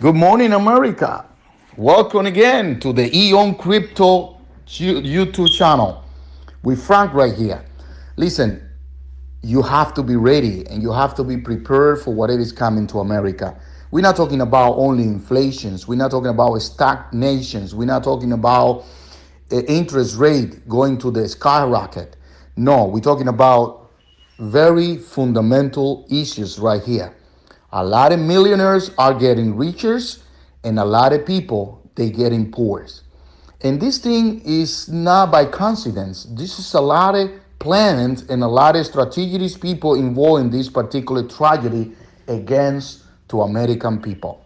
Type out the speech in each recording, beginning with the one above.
Good morning, America. Welcome again to the Eon Crypto YouTube channel with Frank right here. Listen, you have to be ready and you have to be prepared for whatever is coming to America. We're not talking about only inflations. We're not talking about stagnations. We're not talking about interest rate going to the skyrocket. No, we're talking about very fundamental issues right here. A lot of millionaires are getting richer and a lot of people they getting poor. And this thing is not by coincidence. This is a lot of plans and a lot of strategies people involved in this particular tragedy against to American people.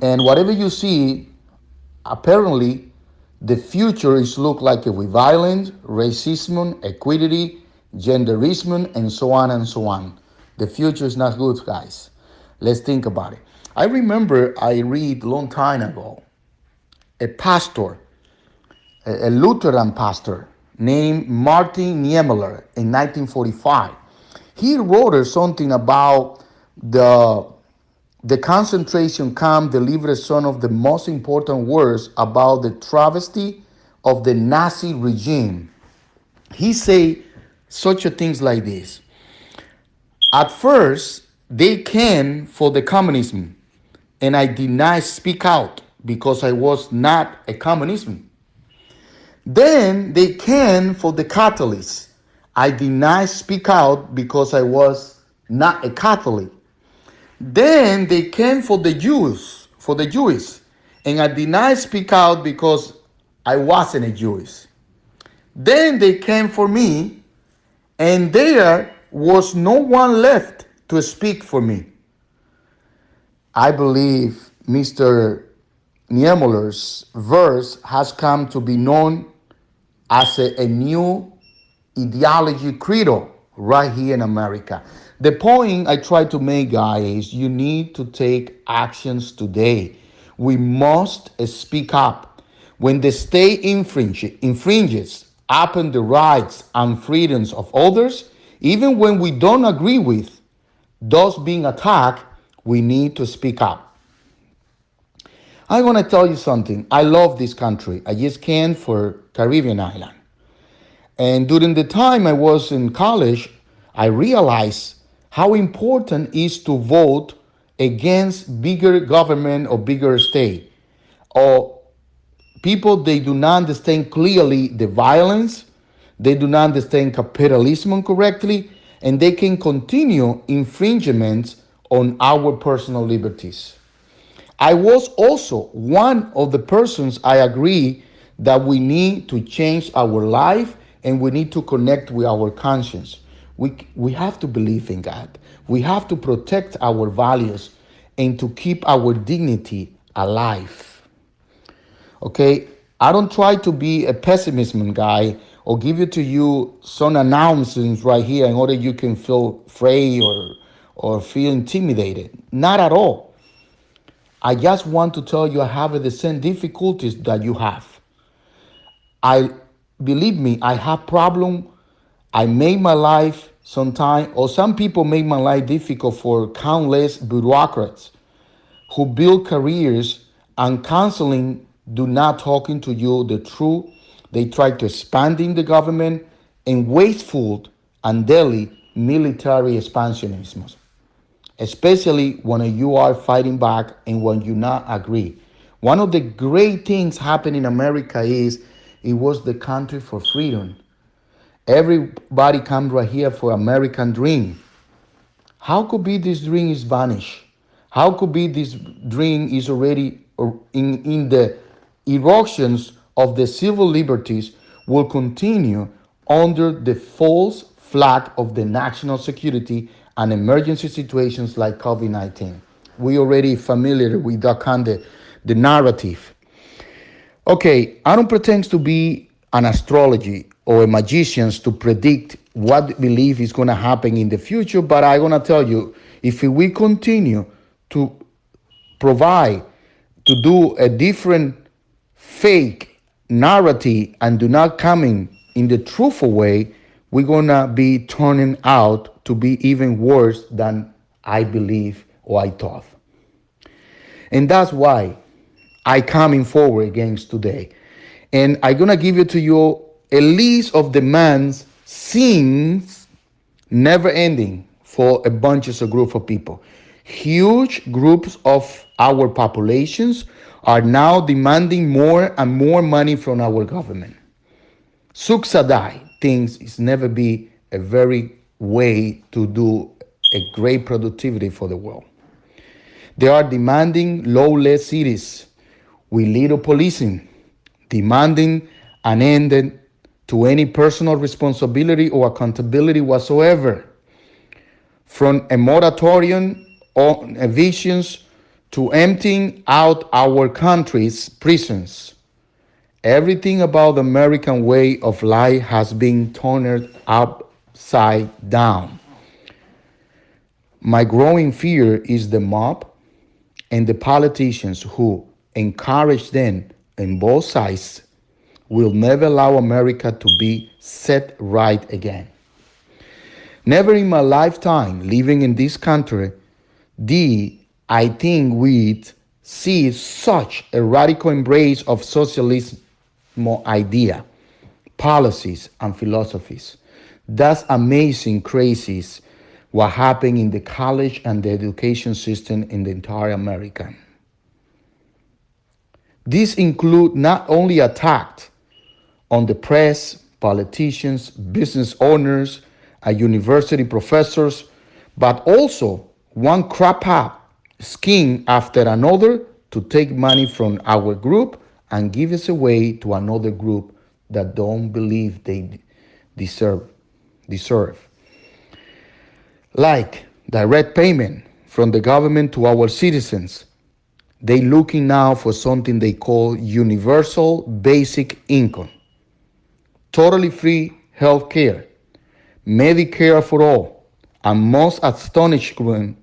And whatever you see, apparently the future is look like it with violence, racism, equity, genderism, and so on and so on. The future is not good, guys. Let's think about it. I remember I read a long time ago a pastor, a Lutheran pastor named Martin Niemöller in 1945. He wrote something about the concentration camp delivered some of the most important words about the travesty of the Nazi regime. He say such a things like this. At first, they came for the communism, and I did not speak out because I was not a communism. Then they came for the Catholics. I did not speak out because I was not a Catholic. Then they came for the Jews, and I did not speak out because I wasn't a Jewish. Then they came for me, and there was no one left to speak for me. I believe Mr. Niemöller's verse has come to be known as a new ideology credo right here in America. The point I try to make, guys, is you need to take actions today. We must speak up. When the state infringes upon the rights and freedoms of others, even when we don't agree with those being attacked, we need to speak up. I'm going to tell you something. I love this country. I just came for Caribbean island. And during the time I was in college, I realized how important it is to vote against bigger government or bigger state. Or people, they do not understand clearly the violence. They do not understand capitalism correctly. And they can continue infringements on our personal liberties. I was also one of the persons I agree that we need to change our life and we need to connect with our conscience. We have to believe in God. We have to protect our values and to keep our dignity alive. Okay? I don't try to be a pessimism guy or give it to you some announcements right here in order you can feel afraid or feel intimidated. Not at all. I just want to tell you I have the same difficulties that you have. I believe me, I have problem. I made my life sometime, or some people make my life difficult for countless bureaucrats who build careers and counseling do not talking to you the truth. They try to expanding the government and wasteful and daily military expansionism, especially when you are fighting back and when you not agree. One of the great things happening in America is it was the country for freedom. Everybody come right here for American dream. How could be this dream is vanished? How could be this dream is already in the erosions of the civil liberties will continue under the false flag of the national security and emergency situations like COVID-19. We already familiar with that kind of the narrative. Okay, I don't pretend to be an astrology or a magician to predict what belief is going to happen in the future, but I'm going to tell you, if we continue to provide, to do a different fake narrative and do not coming in the truthful way, we're going to be turning out to be even worse than I believe or I thought. And that's why I coming forward against today. And I'm gonna give it to you a list of demands, sins, never ending for a bunch of a group of people. Huge groups of our populations are now demanding more and more money from our government. Subsidize things is never be a very way to do a great productivity for the world. They are demanding lawless cities with little policing, demanding an end to any personal responsibility or accountability whatsoever, from a moratorium on evictions to emptying out our country's prisons. Everything about the American way of life has been turned upside down. My growing fear is the mob and the politicians who encourage them on both sides will never allow America to be set right again. Never in my lifetime living in this country did I think we'd see such a radical embrace of socialism idea, policies, and philosophies. That's amazing, crazy what happened in the college and the education system in the entire America. This include not only attack on the press, politicians, business owners, and university professors, but also one crop up scheme after another to take money from our group and give it away to another group that don't believe they deserve. Like direct payment from the government to our citizens. They looking now for something they call universal basic income, totally free health care, Medicare for all, and most astonishing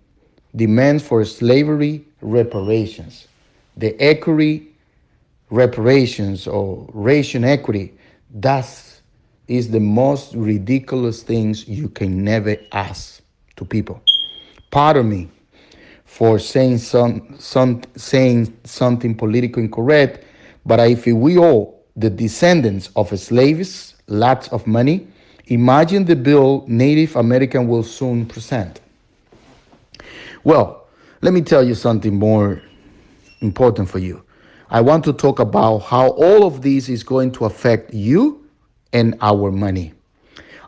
demands for slavery reparations. The equity reparations or ration equity, that is the most ridiculous things you can never ask to people. Pardon me for saying saying something politically incorrect, but if we all, the descendants of slaves, lots of money, imagine the bill Native American will soon present. Well, let me tell you something more important for you. I want to talk about how all of this is going to affect you and our money.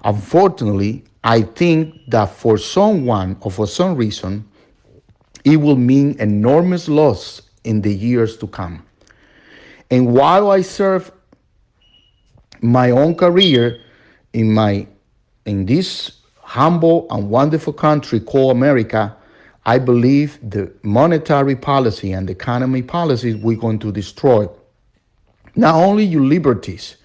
Unfortunately, I think that for someone or for some reason, it will mean enormous loss in the years to come. And while I serve my own career in this humble and wonderful country called America, I believe the monetary policy and the economy policies we're going to destroy not only your liberties,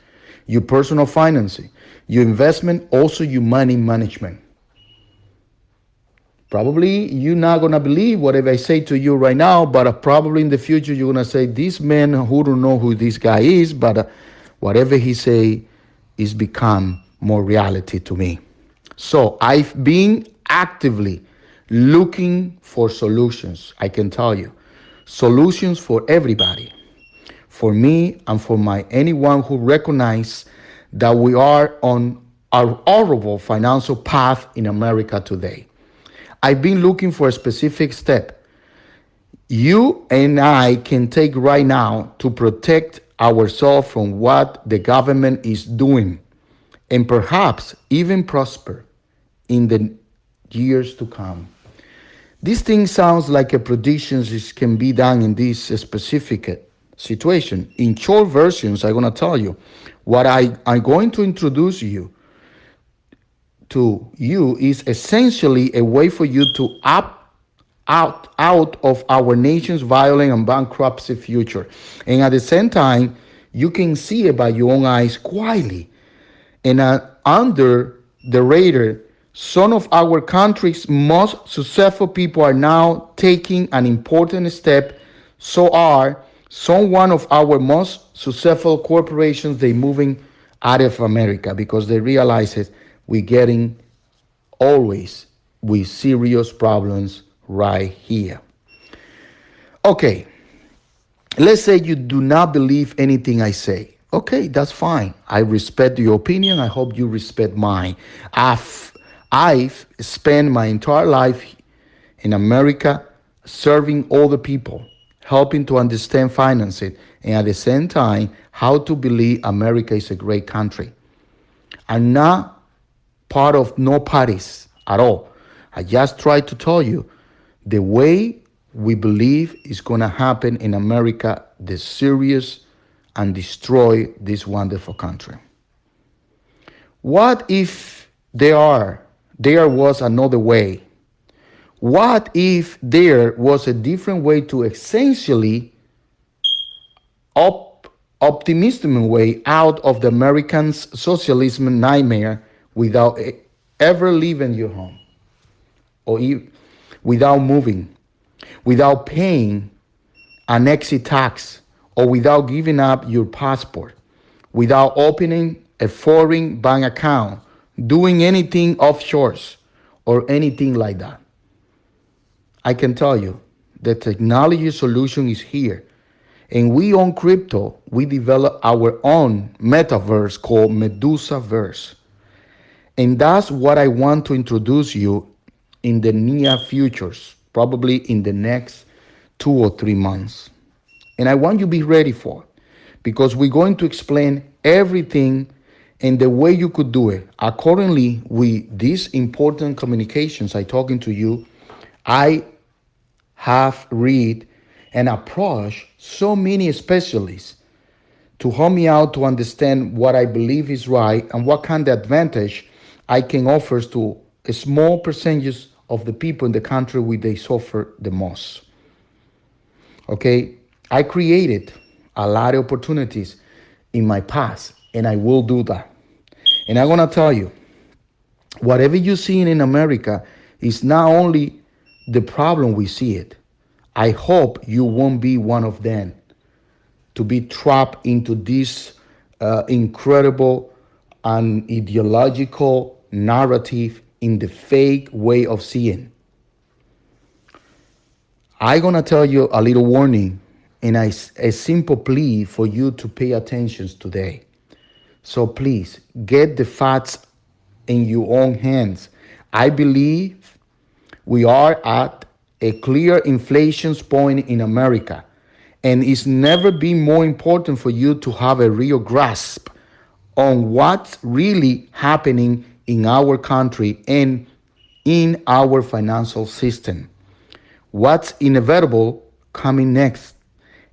your personal financing, your investment, also your money management. Probably you're not going to believe whatever I say to you right now, but probably in the future you're going to say, this man who don't know who this guy is, but whatever he say is become more reality to me. So I've been actively looking for solutions. I can tell you, solutions for everybody, for me and for anyone who recognize that we are on a horrible financial path in America today. I've been looking for a specific step you and I can take right now to protect ourselves from what the government is doing and perhaps even prosper in the years to come. This thing sounds like a predictions can be done in this specific situation. In short versions, I'm going to tell you what I'm going to introduce you to you is essentially a way for you to out of our nation's violent and bankruptcy future. And at the same time, you can see it by your own eyes quietly. And under the radar, some of our country's most successful people are now taking an important step. So are some one of our most successful corporations, they moving out of America because they realize it, we're getting always with serious problems right here. Okay, let's say you do not believe anything I say. Okay, that's fine. I respect your opinion. I hope you respect mine. I've spent my entire life in America serving other people, helping to understand finances, and at the same time, how to believe America is a great country. I'm not part of no parties at all. I just try to tell you the way we believe is going to happen in America, the serious and destroy this wonderful country. What if there was another way? What if there was a different way to essentially optimistic way out of the Americans' socialism nightmare without ever leaving your home or without moving, without paying an exit tax, or without giving up your passport, without opening a foreign bank account, doing anything offshore or anything like that? I can tell you the technology solution is here. And we on crypto, we develop our own metaverse called Medusaverse. And that's what I want to introduce you in the near futures, probably in the next 2 or 3 months. And I want you to be ready for it because we're going to explain everything and the way you could do it. Accordingly, with these important communications I talking to you, I have read and approached so many specialists to help me out to understand what I believe is right and what kind of advantage I can offer to a small percentage of the people in the country where they suffer the most. Okay, I created a lot of opportunities in my past, and I will do that. And I'm gonna tell you, whatever you see in America is not only the problem we see it. I hope you won't be one of them to be trapped into this incredible and ideological narrative in the fake way of seeing. I'm gonna tell you a little warning and a simple plea for you to pay attention today. So please get the facts in your own hands. I believe we are at a clear inflation point in America, and it's never been more important for you to have a real grasp on what's really happening in our country and in our financial system. What's inevitable coming next,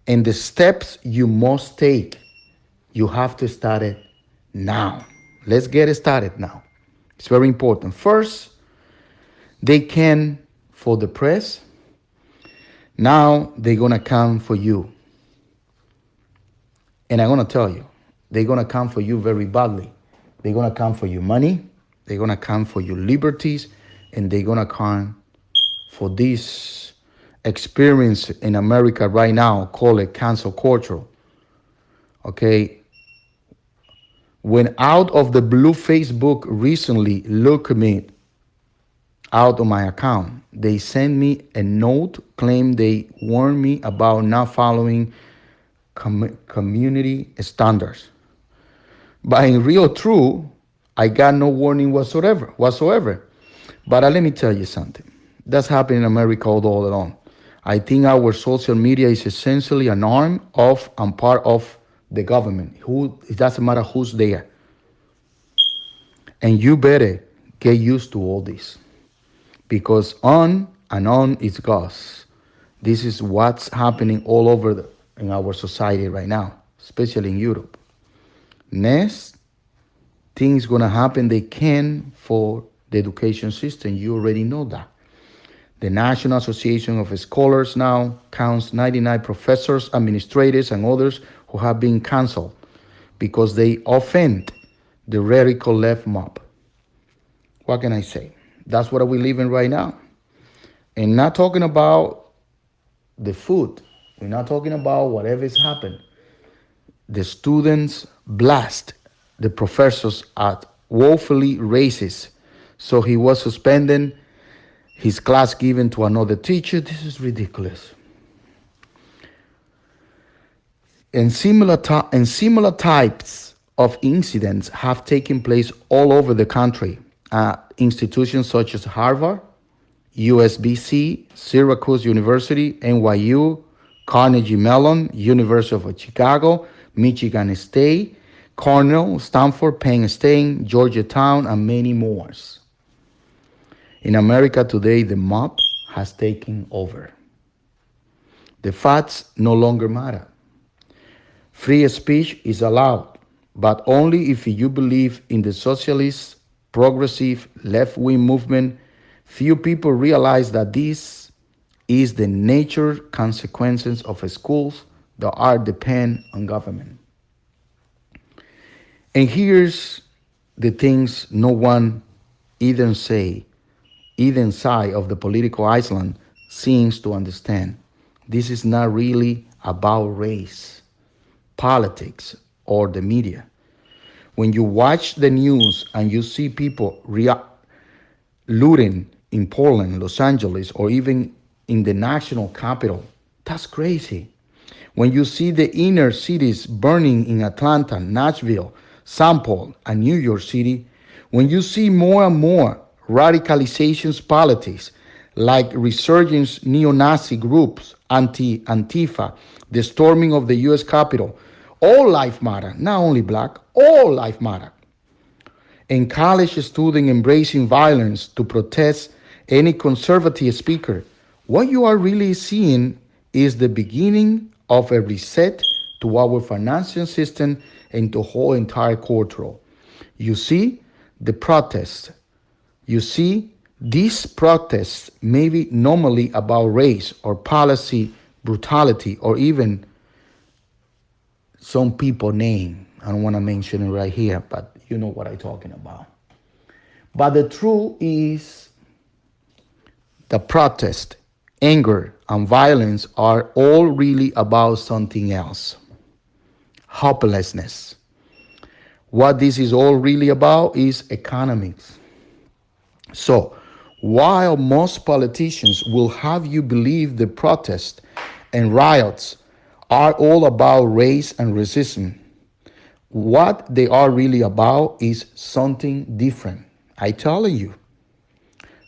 and the steps you must take. You have to start it now. Let's get it started now. It's very important. First, they can for the press. Now they're going to come for you. And I'm going to tell you, they're going to come for you very badly. They're going to come for your money. They're going to come for your liberties. And they're going to come for this experience in America right now, call it cancel culture. Okay. When out of the blue Facebook recently looked me out of my account, they sent me a note claim they warned me about not following community standards. But in real truth, I got no warning whatsoever. But let me tell you something. That's happening in America all along. I think our social media is essentially an arm of and part of the government. It doesn't matter who's there. And you better get used to all this. Because on and on it goes. This is what's happening all over in our society right now, especially in Europe. Next, things gonna happen they can for the education system. You already know that. The National Association of Scholars now counts 99 professors, administrators, and others who have been canceled because they offend the radical left mob. What can I say? That's what we live in right now. And not talking about the food. We're not talking about whatever has happened. The students blast the professors at woefully racist. So he was suspended, his class given to another teacher. This is ridiculous. And similar types of incidents have taken place all over the country at institutions such as Harvard, USBC, Syracuse University, NYU, Carnegie Mellon, University of Chicago, Michigan State, Cornell, Stanford, Penn State, Georgetown, and many more. In America today, the mob has taken over. The facts no longer matter. Free speech is allowed, but only if you believe in the socialist, progressive, left wing movement. Few people realize that this is the nature consequences of schools that are depend on government. And here's the things no one either say, either side of the political island seems to understand. This is not really about race, politics, or the media. When you watch the news and you see people looting in Portland, Los Angeles, or even in the national capital, that's crazy. When you see the inner cities burning in Atlanta, Nashville, St. Paul, and New York City, when you see more and more radicalizations politics like resurgence neo-Nazi groups, Antifa, the storming of the US Capitol, all life matter, not only black, all life matter. And college students embracing violence to protest any conservative speaker, what you are really seeing is the beginning of a reset to our financial system and the whole entire culture. You see the protests. You see these protests may be normally about race or policy brutality or even some people name. I don't want to mention it right here, but you know what I'm talking about. But the truth is the protest, anger, and violence are all really about something else. Hopelessness. What this is all really about is economics. So, while most politicians will have you believe the protests and riots are all about race and racism, what they are really about is something different. I tell you.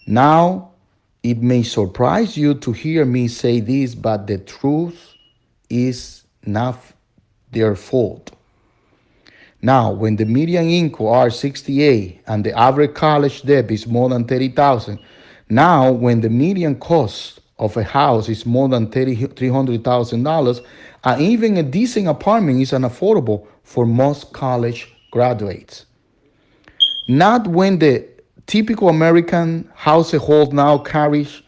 Now, it may surprise you to hear me say this, but the truth is not their fault. Now, when the median income are 68 and the average college debt is more than 30,000, now when the median cost of a house is more than $300,000, and even a decent apartment is unaffordable for most college graduates. Not when the typical American household now carries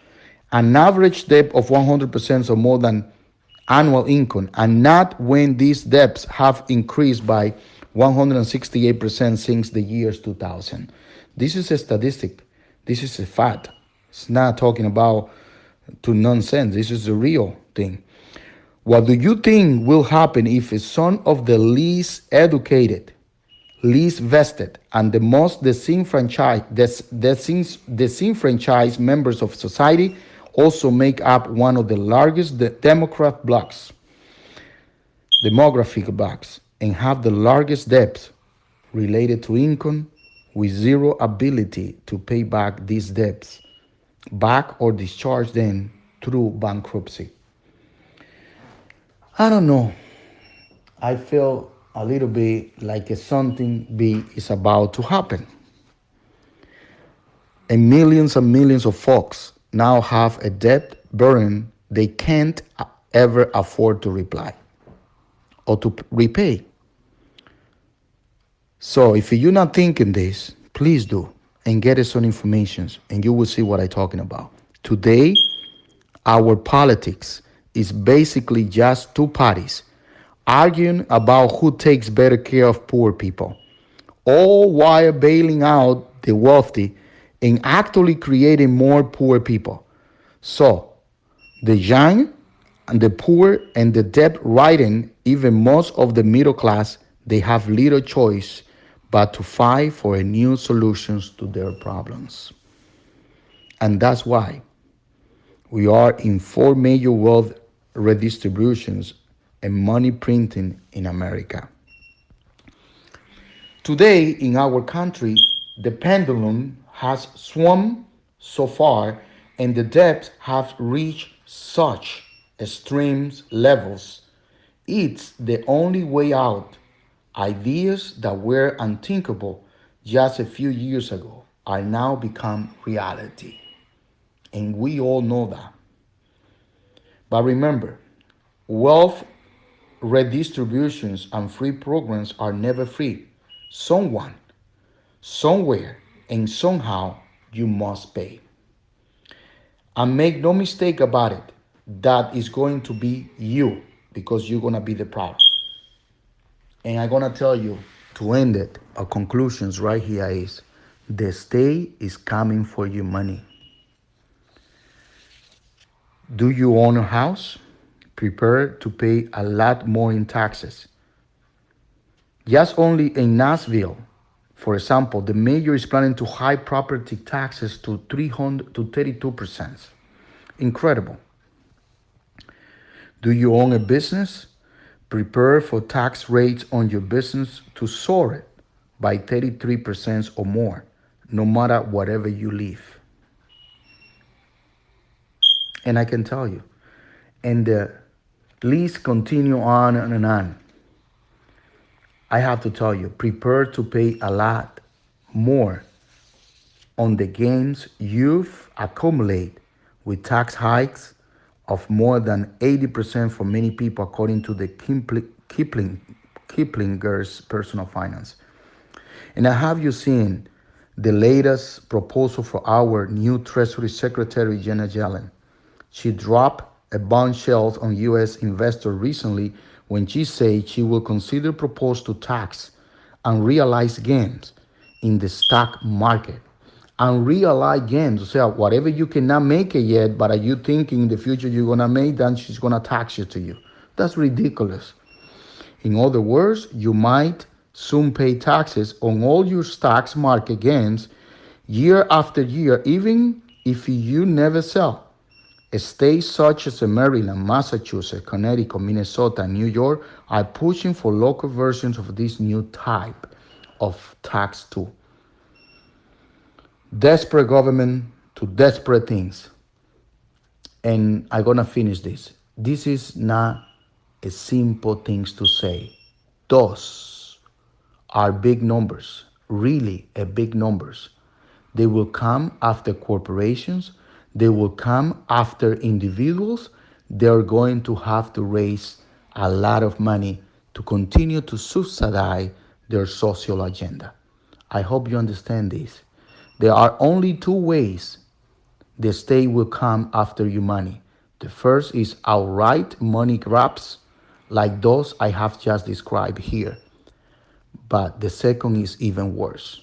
an average debt of 100% or more than annual income, and not when these debts have increased by 168% since the years 2000. This is a statistic. This is a fact. It's not talking about to nonsense. This is the real thing. What do you think will happen if some of the least educated, least vested, and the most disenfranchised members of society also make up one of the largest demographic blocks, and have the largest debts related to income with zero ability to pay back these debts back or discharge them through bankruptcy? I don't know. I feel a little bit like something big is about to happen. And millions of folks now have a debt burden they can't ever afford to repay or to repay. So if you're not thinking this, please do and get us some information and you will see what I'm talking about. Today, our politics is basically just two parties arguing about who takes better care of poor people, all while bailing out the wealthy and actually creating more poor people. So the young and the poor and the debt ridden, even most of the middle class, they have little choice but to fight for a new solutions to their problems. And that's why we are in four major wealth redistributions and money printing in America. Today, in our country, the pendulum has swung so far and the depths have reached such extreme levels. It's the only way out. Ideas that were unthinkable just a few years ago are now become reality. And we all know that. But remember, wealth redistributions and free programs are never free. Someone, somewhere, and somehow you must pay. And make no mistake about it, that is going to be you because you're going to be the problem. And I'm going to tell you to end it, our conclusions right here is the state is coming for your money. Do you own a house? Prepare to pay a lot more in taxes. Just only in Nashville, for example, the mayor is planning to hike property taxes to 300 to 32%. Incredible. Do you own a business? Prepare for tax rates on your business to soar by 33% or more, no matter wherever you live. And I can tell you, and the list continue on and on. I have to tell you, prepare to pay a lot more on the gains you've accumulated with tax hikes of more than 80% for many people, according to the Kiplinger's Personal Finance. And have you seen the latest proposal for our new Treasury Secretary, Janet Yellen? She dropped a bombshell on U.S. investors recently when she said she will consider proposal to tax unrealized gains in the stock market. Unrealized gains, so whatever you cannot make it yet, but are you thinking in the future you're gonna make, then she's gonna tax it to you. That's ridiculous. In other words, you might soon pay taxes on all your stocks market gains year after year, even if you never sell. States such as Maryland, Massachusetts, Connecticut, Minnesota, and New York are pushing for local versions of this new type of tax tool. Desperate government to desperate things. And I'm going to finish this. This is not a simple thing to say. Those are big numbers, really a big numbers. They will come after corporations. They will come after individuals. They're going to have to raise a lot of money to continue to subsidize their social agenda. I hope you understand this. There are only two ways the state will come after your money. The first is outright money grabs, like those I have just described here. But the second is even worse.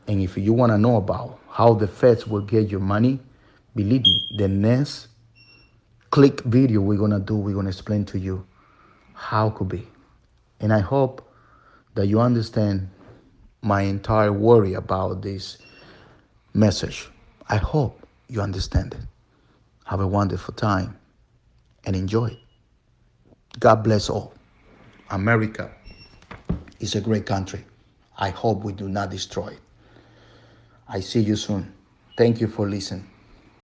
And if you want to know about how the feds will get your money, believe me, the next click video we're going to do, we're going to explain to you how it could be. And I hope that you understand my entire worry about this message. I hope you understand it. Have a wonderful time and enjoy. God bless all. America is a great country. I hope we do not destroy it. I see you soon. Thank you for listening.